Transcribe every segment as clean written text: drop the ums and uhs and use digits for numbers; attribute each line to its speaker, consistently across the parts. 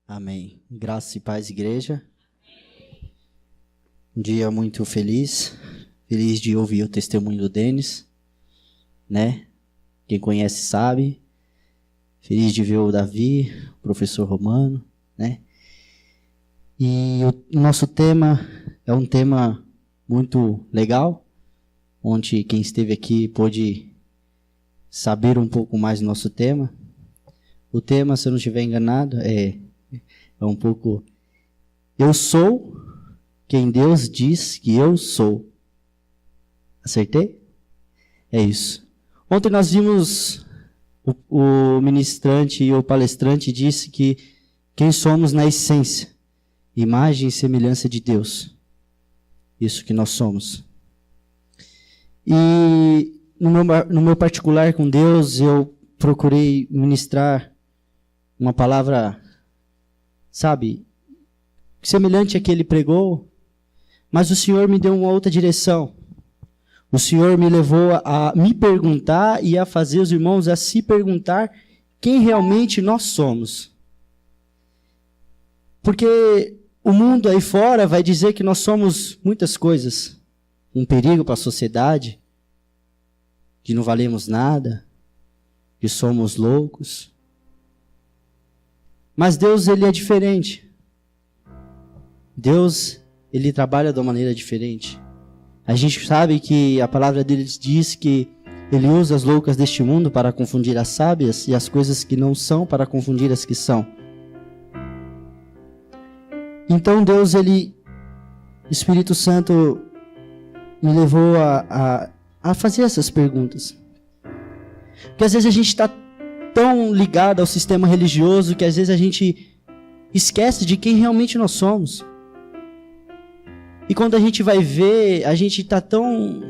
Speaker 1: Amém. Graça e paz, igreja. Um dia muito feliz de ouvir o testemunho do Denis, né? Quem conhece sabe. Feliz de ver o Davi, o professor Romano, né? E o nosso tema é um tema muito legal, onde quem esteve aqui pôde saber um pouco mais do nosso tema. O tema, se eu não estiver enganado, é um pouco: eu sou quem Deus diz que eu sou. Acertei? É isso. Ontem nós vimos o ministrante e o palestrante disse que quem somos na essência, imagem e semelhança de Deus. Isso que nós somos. E no meu particular com Deus, eu procurei ministrar uma palavra, sabe, semelhante à que ele pregou, mas o Senhor me deu uma outra direção. O Senhor me levou a me perguntar e a fazer os irmãos a se perguntar quem realmente nós somos. Porque o mundo aí fora vai dizer que nós somos muitas coisas. Um perigo para a sociedade, que não valemos nada, que somos loucos. Mas Deus, ele é diferente. Deus, ele trabalha de uma maneira diferente. A gente sabe que a palavra dele diz que ele usa as loucas deste mundo para confundir as sábias e as coisas que não são para confundir as que são. Então Deus, ele, Espírito Santo, me levou a fazer essas perguntas. Porque às vezes a gente está tão ligado ao sistema religioso que às vezes a gente esquece de quem realmente nós somos. E quando a gente vai ver, a gente está tão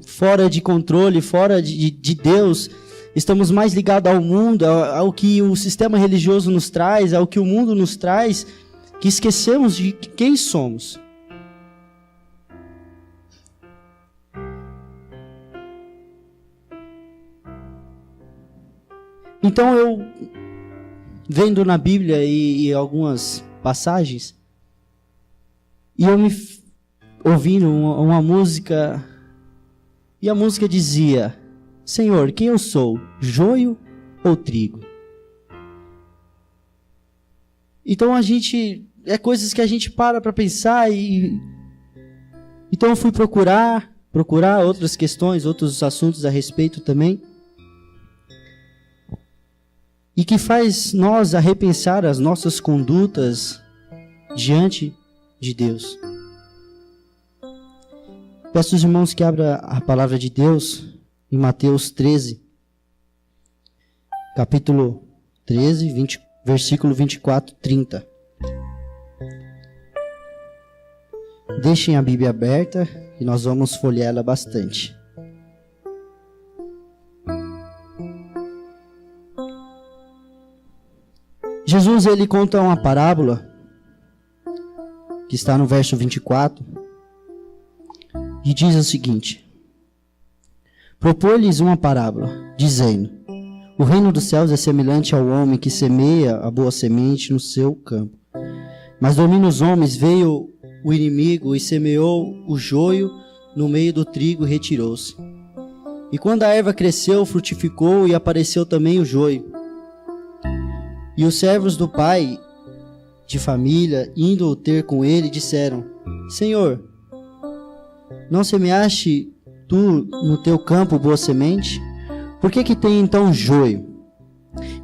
Speaker 1: fora de controle, fora de Deus, estamos mais ligados ao mundo, ao que o sistema religioso nos traz, ao que o mundo nos traz, que esquecemos de quem somos. Então eu, vendo na Bíblia e algumas passagens, e eu me ouvindo uma música, e a música dizia: Senhor, quem eu sou, joio ou trigo? Então é coisas que a gente para pensar então eu fui procurar outras questões, outros assuntos a respeito também. E que faz nós a repensar as nossas condutas diante de Deus. Peço aos irmãos que abram a palavra de Deus em Mateus 13, capítulo 13, versículo 24, 30. Deixem a Bíblia aberta e nós vamos folheá-la bastante. Jesus, ele conta uma parábola que está no verso 24 e diz o seguinte: propôs-lhes uma parábola, dizendo: o reino dos céus é semelhante ao homem que semeia a boa semente no seu campo. Mas domina os homens, veio o inimigo e semeou o joio no meio do trigo e retirou-se. E quando a erva cresceu, frutificou e apareceu também o joio. E os servos do pai de família, indo ter com ele, disseram: Senhor, não semeaste tu no teu campo boa semente? Por que tem então joio?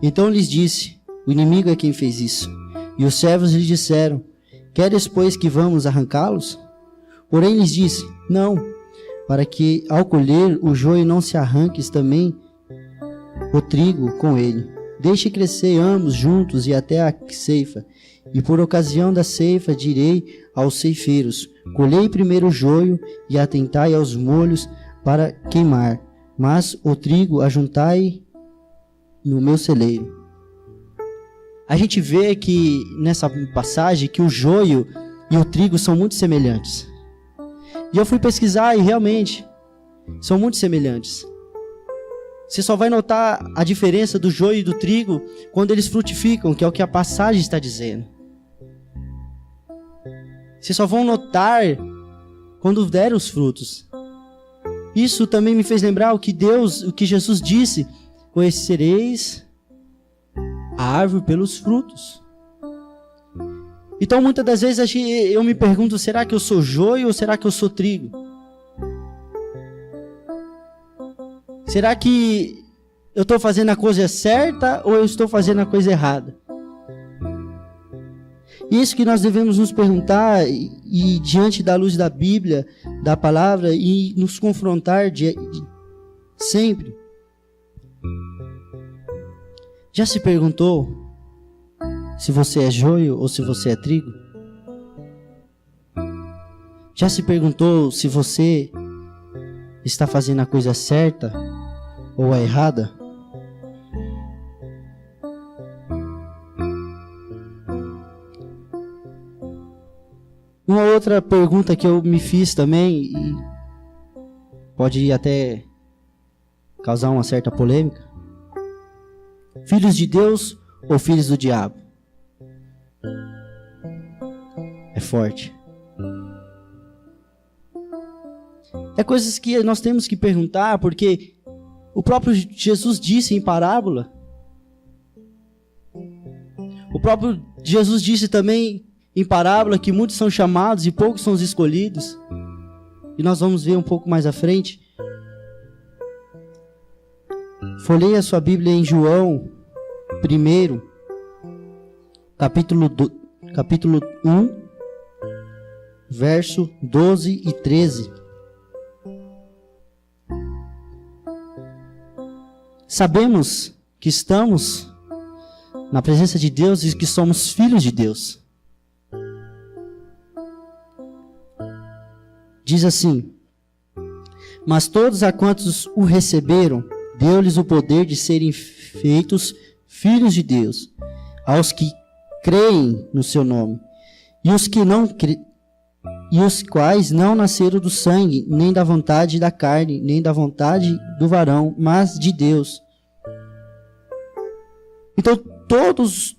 Speaker 1: Então lhes disse: o inimigo é quem fez isso. E os servos lhe disseram: queres, pois, que vamos arrancá-los? Porém lhes disse: não, para que ao colher o joio não se arranques também o trigo com ele. Deixe crescer ambos juntos e até a ceifa. E por ocasião da ceifa direi aos ceifeiros: colhei primeiro o joio e atentai aos molhos para queimar, mas o trigo ajuntai no meu celeiro. A gente vê que nessa passagem que o joio e o trigo são muito semelhantes. E eu fui pesquisar e realmente são muito semelhantes. Você só vai notar a diferença do joio e do trigo quando eles frutificam, que é o que a passagem está dizendo. Vocês só vão notar quando der os frutos. Isso também me fez lembrar o que Jesus disse: conhecereis a árvore pelos frutos. Então, muitas das vezes eu me pergunto, será que eu sou joio ou será que eu sou trigo? Será que eu estou fazendo a coisa certa ou eu estou fazendo a coisa errada? Isso que nós devemos nos perguntar e diante da luz da Bíblia, da palavra, e nos confrontar sempre. Já se perguntou se você é joio ou se você é trigo? Já se perguntou se você está fazendo a coisa certa ou a errada? Uma outra pergunta que eu me fiz também, e pode até causar uma certa polêmica: filhos de Deus ou filhos do diabo? É forte. É coisas que nós temos que perguntar, porque o próprio Jesus disse em parábola. O próprio Jesus disse também em parábola que muitos são chamados e poucos são os escolhidos. E nós vamos ver um pouco mais à frente. Folheie a sua Bíblia em João 1, capítulo 1, verso 12 e 13. Sabemos que estamos na presença de Deus e que somos filhos de Deus. Diz assim: mas todos a quantos o receberam, deu-lhes o poder de serem feitos filhos de Deus, aos que creem no seu nome, e os quais não nasceram do sangue, nem da vontade da carne, nem da vontade do varão, mas de Deus. Então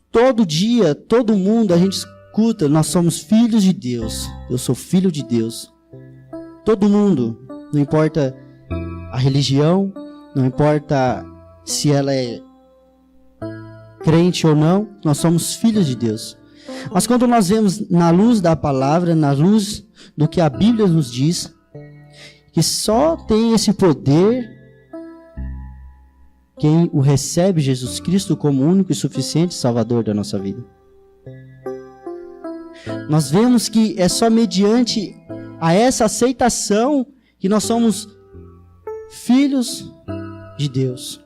Speaker 1: todo dia, todo mundo, a gente escuta: nós somos filhos de Deus, eu sou filho de Deus. Todo mundo, não importa a religião, não importa se ela é crente ou não, nós somos filhos de Deus. Mas quando nós vemos na luz da palavra, na luz do que a Bíblia nos diz, que só tem esse poder quem o recebe, Jesus Cristo, como único e suficiente Salvador da nossa vida. Nós vemos que é só mediante a essa aceitação que nós somos filhos de Deus.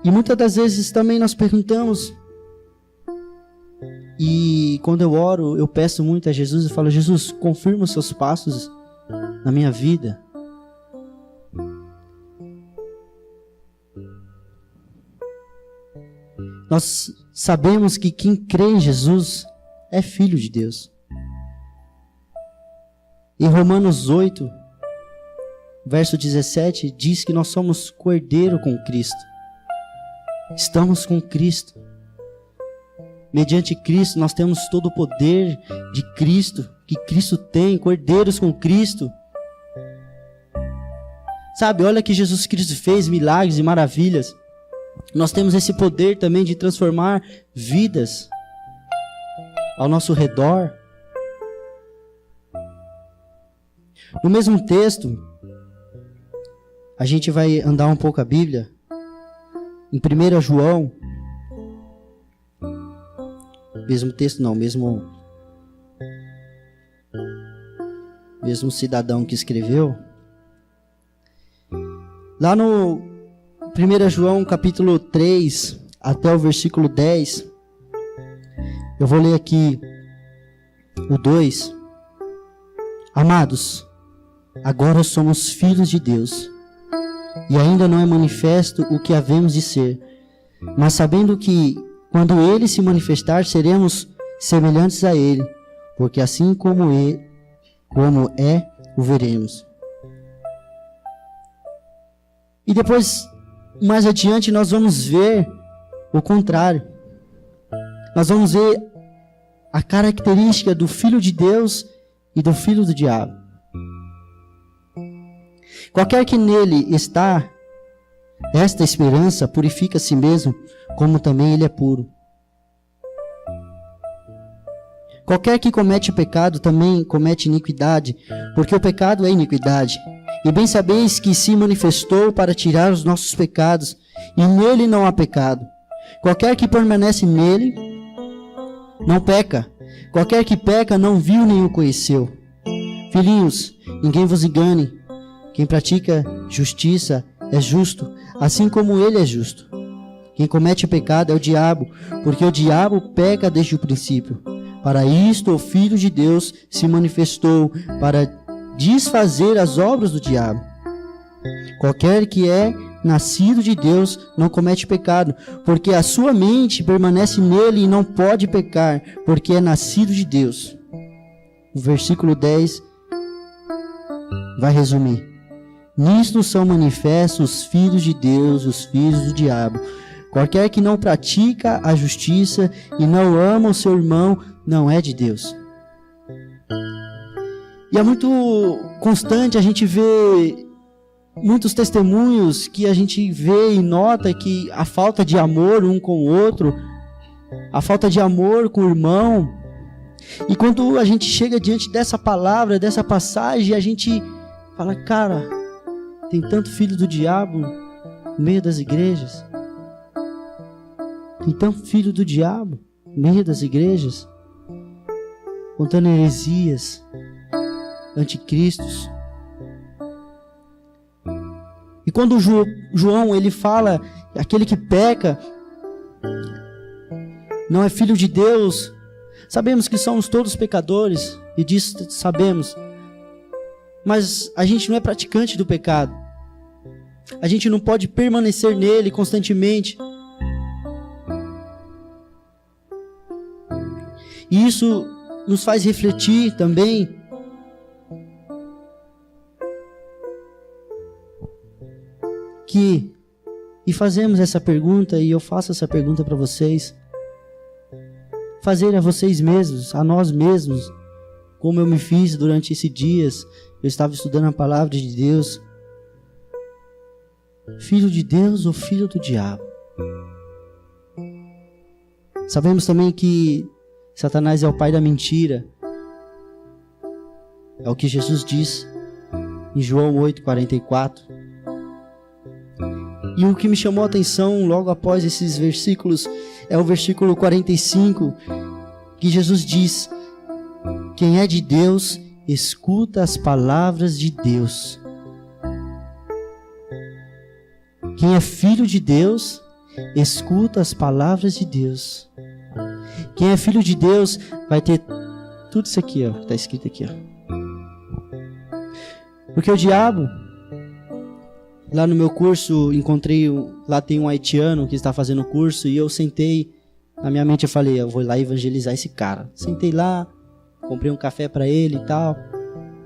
Speaker 1: E muitas das vezes também nós perguntamos, e quando eu oro, eu peço muito a Jesus e falo: Jesus, confirma os seus passos na minha vida. Nós sabemos que quem crê em Jesus é filho de Deus. Em Romanos 8, verso 17, diz que nós somos cordeiro com Cristo. Estamos com Cristo. Mediante Cristo, nós temos todo o poder de Cristo, que Cristo tem, cordeiros com Cristo. Sabe, olha que Jesus Cristo fez milagres e maravilhas. Nós temos esse poder também de transformar vidas ao nosso redor. No mesmo texto, a gente vai andar um pouco a Bíblia. Em 1 João, mesmo texto não, mesmo cidadão que escreveu. Lá no 1 João capítulo 3 até o versículo 10, eu vou ler aqui o 2. Amados, agora somos filhos de Deus, e ainda não é manifesto o que havemos de ser, mas sabendo que, quando Ele se manifestar, seremos semelhantes a Ele, porque assim como é, o veremos. E depois, mais adiante, nós vamos ver o contrário. nós vamos ver a característica do Filho de Deus e do filho do diabo. Qualquer que nele está, esta esperança purifica a si mesmo, como também ele é puro. Qualquer que comete pecado também comete iniquidade, porque o pecado é iniquidade. E bem sabeis que se manifestou para tirar os nossos pecados, e nele não há pecado. Qualquer que permanece nele, não peca. Qualquer que peca não viu nem o conheceu. Filhinhos, ninguém vos engane. Quem pratica justiça é justo, assim como ele é justo. Quem comete pecado é o diabo, porque o diabo peca desde o princípio. Para isto o Filho de Deus se manifestou, para desfazer as obras do diabo. Qualquer que é nascido de Deus não comete pecado, porque a sua mente permanece nele e não pode pecar, porque é nascido de Deus. O versículo 10 vai resumir. Nisto são manifestos os filhos de Deus e os filhos do diabo. Qualquer que não pratica a justiça e não ama o seu irmão, não é de Deus. E é muito constante a gente ver muitos testemunhos que a gente vê e nota que a falta de amor um com o outro, a falta de amor com o irmão. E quando a gente chega diante dessa palavra, dessa passagem, a gente fala, cara, tem tanto filho do diabo no meio das igrejas. Tem tanto filho do diabo no meio das igrejas, contando heresias, anticristos. E quando João ele fala, aquele que peca não é filho de Deus, sabemos que somos todos pecadores, e disso sabemos. Mas a gente não é praticante do pecado. A gente não pode permanecer nele constantemente. E isso nos faz refletir também e fazemos essa pergunta, e eu faço essa pergunta para vocês. Fazer a vocês mesmos, a nós mesmos, como eu me fiz durante esses dias. Eu estava estudando a palavra de Deus. Filho de Deus ou filho do diabo? Sabemos também que Satanás é o pai da mentira. É o que Jesus diz em João 8:44. E o que me chamou a atenção logo após esses versículos é o versículo 45, que Jesus diz: quem é de Deus, escuta as palavras de Deus. Quem é filho de Deus, escuta as palavras de Deus. Quem é filho de Deus vai ter tudo isso aqui, ó, que está escrito aqui, ó. Porque o diabo, lá no meu curso, encontrei, lá tem um haitiano que está fazendo o curso, e eu sentei, na minha mente eu falei, eu vou lá evangelizar esse cara. Sentei lá, comprei um café para ele e tal,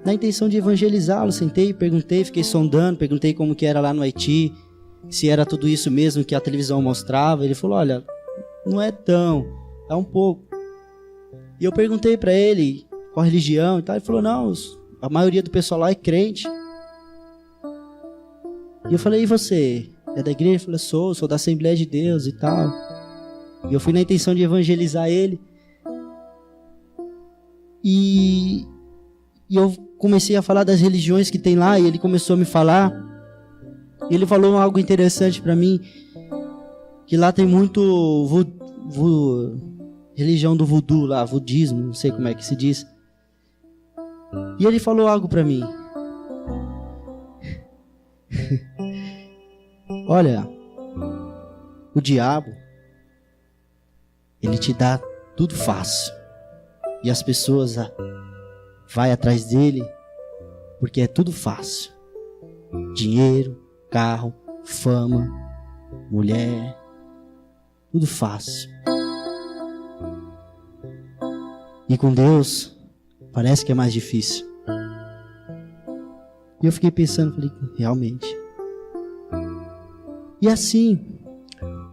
Speaker 1: na intenção de evangelizá-lo. Sentei, perguntei, fiquei sondando, perguntei como que era lá no Haiti, se era tudo isso mesmo que a televisão mostrava. Ele falou, olha, não é tão, é um pouco. E eu perguntei para ele qual religião e tal, ele falou, não, a maioria do pessoal lá é crente. E eu falei, e você? É da igreja? Ele falou, sou da Assembleia de Deus e tal. E eu fui na intenção de evangelizar ele. E eu comecei a falar das religiões que tem lá, e ele começou a me falar. Ele falou algo interessante para mim, que lá tem muito religião do voodoo lá, budismo, não sei como é que se diz. E ele falou algo para mim. Olha, o diabo, ele te dá tudo fácil. E as pessoas vai atrás dele porque é tudo fácil. Dinheiro, carro, fama, mulher, tudo fácil. E com Deus, parece que é mais difícil. E eu fiquei pensando, falei, realmente. E assim,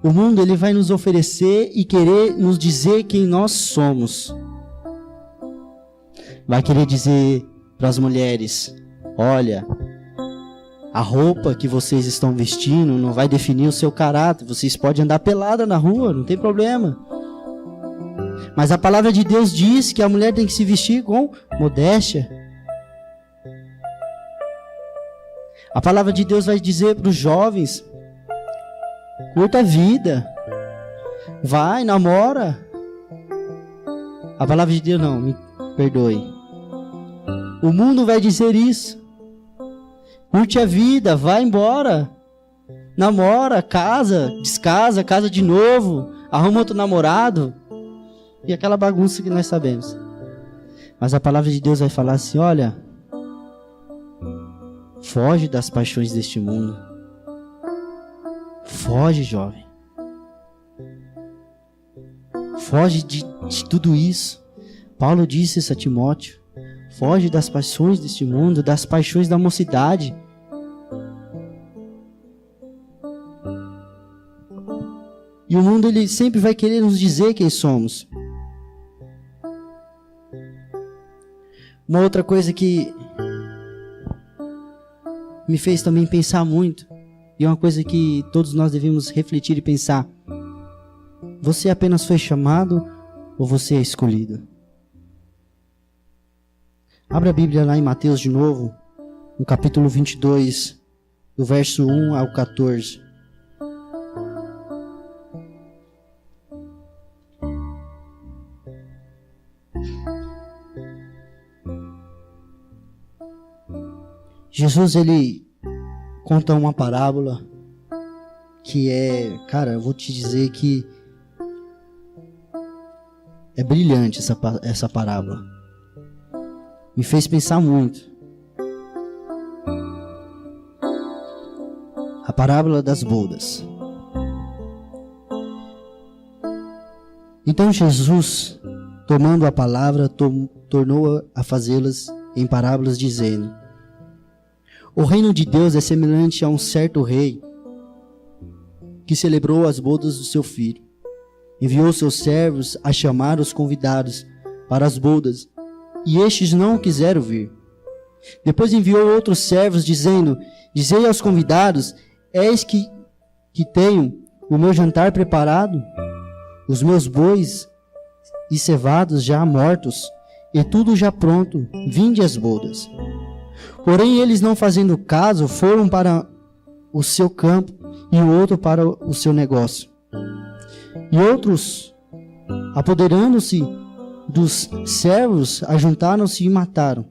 Speaker 1: o mundo ele vai nos oferecer e querer nos dizer quem nós somos. Vai querer dizer para as mulheres: olha, a roupa que vocês estão vestindo não vai definir o seu caráter. Vocês podem andar pelada na rua, não tem problema. Mas a palavra de Deus diz que a mulher tem que se vestir com modéstia. A palavra de Deus vai dizer para os jovens: curta a vida, vai, namora. A palavra de Deus não, me perdoe. O mundo vai dizer isso. Curte a vida, vai embora, namora, casa, descasa, casa de novo, arruma outro namorado. E aquela bagunça que nós sabemos. Mas a palavra de Deus vai falar assim: olha, foge das paixões deste mundo. Foge, jovem. Foge de tudo isso. Paulo disse isso a Timóteo. Foge das paixões deste mundo, das paixões da mocidade. E o mundo ele sempre vai querer nos dizer quem somos. Uma outra coisa que me fez também pensar muito, e é uma coisa que todos nós devemos refletir e pensar: você apenas foi chamado ou você é escolhido? Abra a Bíblia lá em Mateus de novo, no capítulo 22, do verso 1 ao 14. Jesus, ele conta uma parábola que é, cara, eu vou te dizer que é brilhante essa parábola. Me fez pensar muito. A parábola das bodas. Então Jesus, tomando a palavra, tornou a fazê-las em parábolas, dizendo: o reino de Deus é semelhante a um certo rei que celebrou as bodas do seu filho. Enviou seus servos a chamar os convidados para as bodas, e estes não quiseram vir. Depois enviou outros servos, dizendo: dizei aos convidados: eis que tenho o meu jantar preparado, os meus bois e cevados já mortos, e tudo já pronto, vinde às bodas. Porém, eles, não fazendo caso, foram para o seu campo, e o outro para o seu negócio. E outros, apoderando-se dos servos, ajuntaram-se e mataram.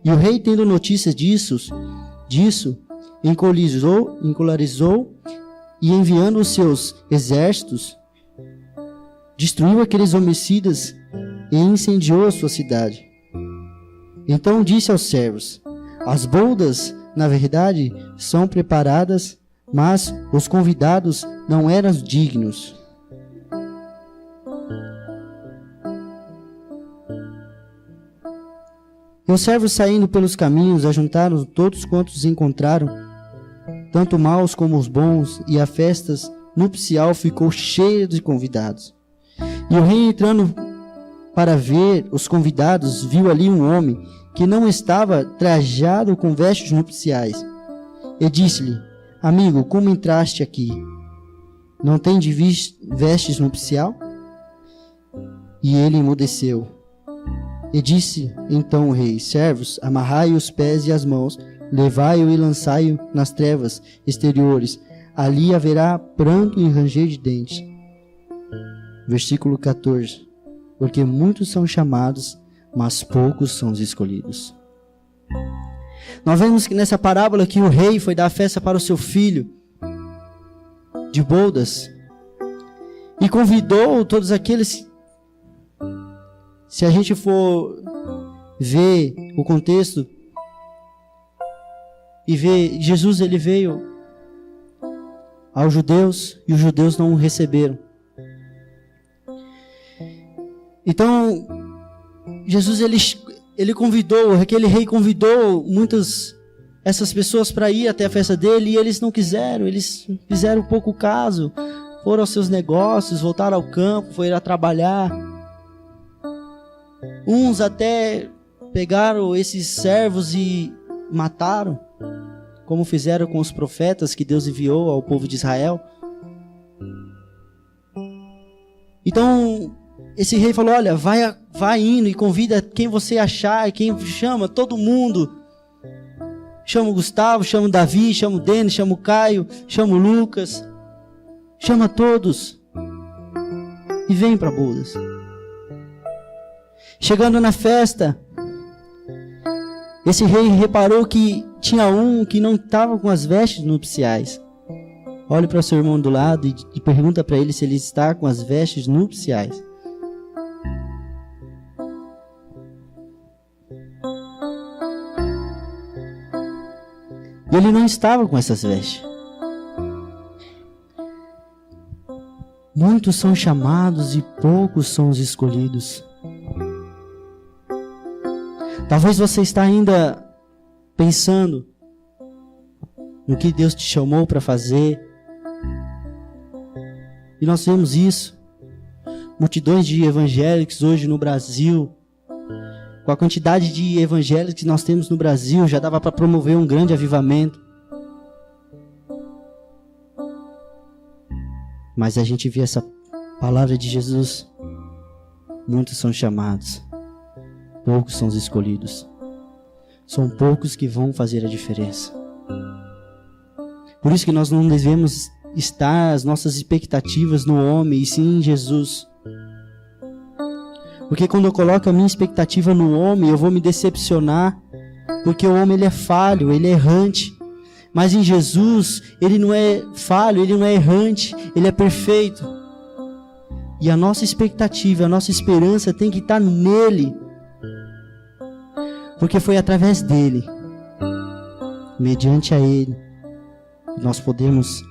Speaker 1: E o rei, tendo notícias disso, encolarizou e, enviando os seus exércitos, destruiu aqueles homicidas e incendiou a sua cidade. Então disse aos servos: as bodas, na verdade, são preparadas, mas os convidados não eram dignos. E os servos, saindo pelos caminhos, ajuntaram todos quantos encontraram, tanto maus como os bons, e a festa nupcial ficou cheia de convidados. E o rei, entrando para ver os convidados, viu ali um homem que não estava trajado com vestes nupciais. E disse-lhe: amigo, como entraste aqui? Não tem de vestes nupcial? E ele emudeceu. E disse então o rei: servos, amarrai os pés e as mãos, levai-o e lançai-o nas trevas exteriores. Ali haverá pranto e ranger de dentes. Versículo 14. Porque muitos são chamados, mas poucos são os escolhidos. Nós vemos que nessa parábola que o rei foi dar festa para o seu filho de bodas e convidou todos aqueles. Se a gente for ver o contexto e ver, Jesus ele veio aos judeus e os judeus não o receberam. Então Jesus ele convidou, aquele rei convidou essas pessoas para ir até a festa dele, e eles não quiseram, eles fizeram pouco caso, foram aos seus negócios, voltaram ao campo, foram a trabalhar. Uns até pegaram esses servos e mataram, como fizeram com os profetas que Deus enviou ao povo de Israel. Então, esse rei falou, olha, vai indo e convida quem você achar, quem chama, todo mundo. Chama o Gustavo, chama o Davi, chama o Denis, chama o Caio, chama o Lucas. Chama todos. E vem para bodas. Chegando na festa, esse rei reparou que tinha um que não estava com as vestes nupciais. Olhe para o seu irmão do lado e pergunta para ele se ele está com as vestes nupciais. E ele não estava com essas vestes. Muitos são chamados e poucos são os escolhidos. Talvez você está ainda pensando no que Deus te chamou para fazer. E nós vemos isso. Multidões de evangélicos hoje no Brasil. Com a quantidade de evangélicos que nós temos no Brasil, já dava para promover um grande avivamento. Mas a gente vê essa palavra de Jesus. Muitos são chamados, poucos são os escolhidos. São poucos que vão fazer a diferença. Por isso que nós não devemos estar as nossas expectativas no homem, e sim em Jesus. Porque quando eu coloco a minha expectativa no homem, eu vou me decepcionar. Porque o homem ele é falho, ele é errante. Mas em Jesus, ele não é falho, ele não é errante, ele é perfeito. E a nossa expectativa, a nossa esperança tem que estar nele. Porque foi através dele, mediante a ele, que nós podemos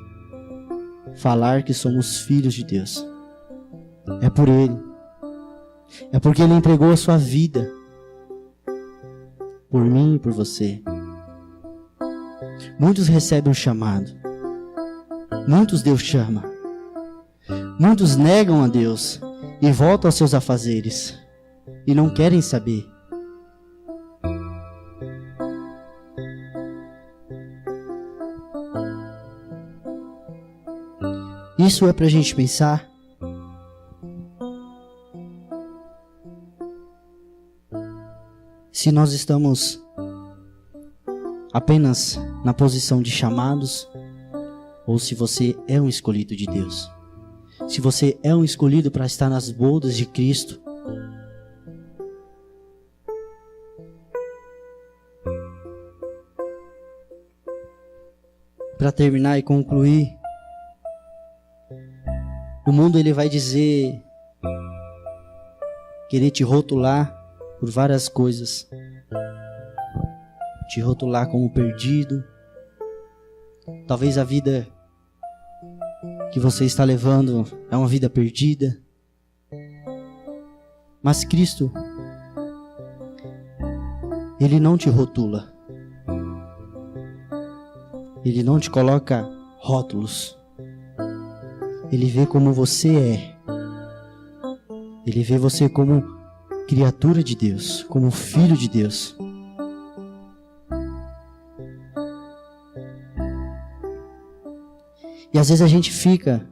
Speaker 1: falar que somos filhos de Deus. É por ele. É porque ele entregou a sua vida por mim e por você. Muitos recebem um chamado. Muitos Deus chama. Muitos negam a Deus e voltam aos seus afazeres e não querem saber. Isso é para a gente pensar. Se nós estamos apenas na posição de chamados, ou se você é um escolhido de Deus. Se você é um escolhido para estar nas bodas de Cristo. Para terminar e concluir, o mundo ele vai dizer, querer te rotular por várias coisas. Te rotular como perdido. Talvez a vida que você está levando é uma vida perdida. Mas Cristo, Ele não te rotula. Ele não te coloca rótulos. Ele vê como você é. Ele vê você como criatura de Deus, como filho de Deus. E às vezes a gente fica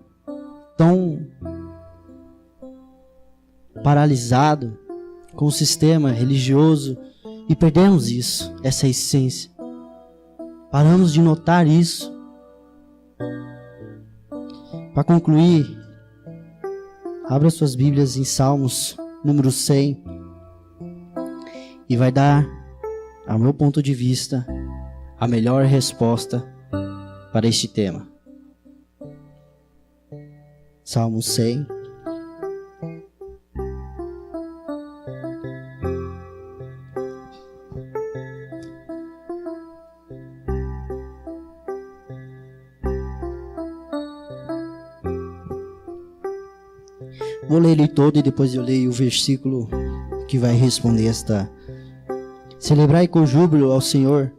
Speaker 1: tão paralisado com o sistema religioso e perdemos isso, essa essência. Paramos de notar isso. Para concluir, abra suas Bíblias em Salmos número 100 e vai dar, ao meu ponto de vista, a melhor resposta para este tema. Salmo 100. Vou ler ele todo e depois eu leio o versículo que vai responder esta. Celebrai com júbilo ao Senhor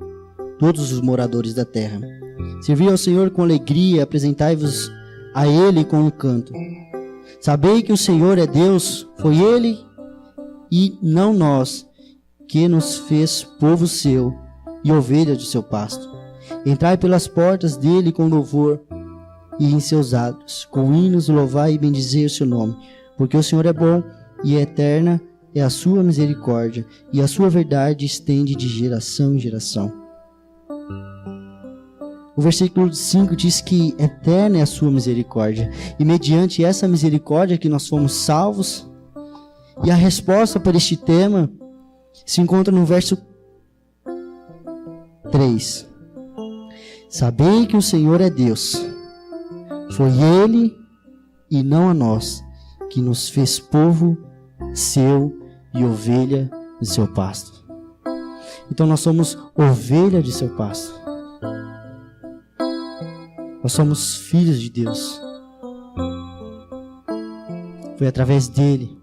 Speaker 1: todos os moradores da terra. Servi ao Senhor com alegria, apresentai-vos a Ele com um canto. Sabei que o Senhor é Deus, foi Ele e não nós que nos fez povo seu e ovelha de seu pasto. Entrai pelas portas dele com louvor e em seus atos, com hinos louvai e bendizer o seu nome, porque o Senhor é bom e eterna é a sua misericórdia, e a sua verdade estende de geração em geração. O versículo 5 diz que eterna é a sua misericórdia, e mediante essa misericórdia que nós fomos salvos. E a resposta para este tema se encontra no verso 3. Sabei que o Senhor é Deus, foi Ele e não a nós que nos fez povo seu e ovelha de seu pasto. Então nós somos ovelha de seu pasto. Nós somos filhos de Deus. Foi através dele,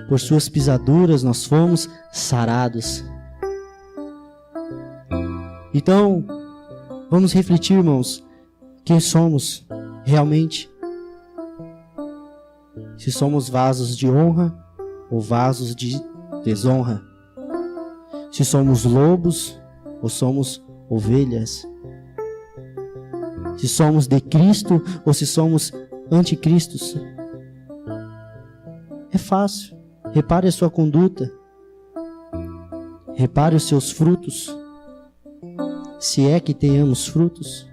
Speaker 1: por suas pisaduras, nós fomos sarados. Então, vamos refletir, irmãos, quem somos realmente. Se somos vasos de honra ou vasos de desonra. Se somos lobos ou somos ovelhas. Se somos de Cristo ou se somos anticristos. É fácil. Repare a sua conduta. Repare os seus frutos. Se é que tenhamos frutos.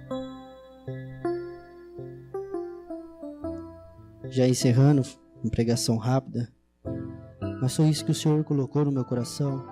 Speaker 1: Já encerrando, uma pregação rápida. Mas foi isso que o Senhor colocou no meu coração.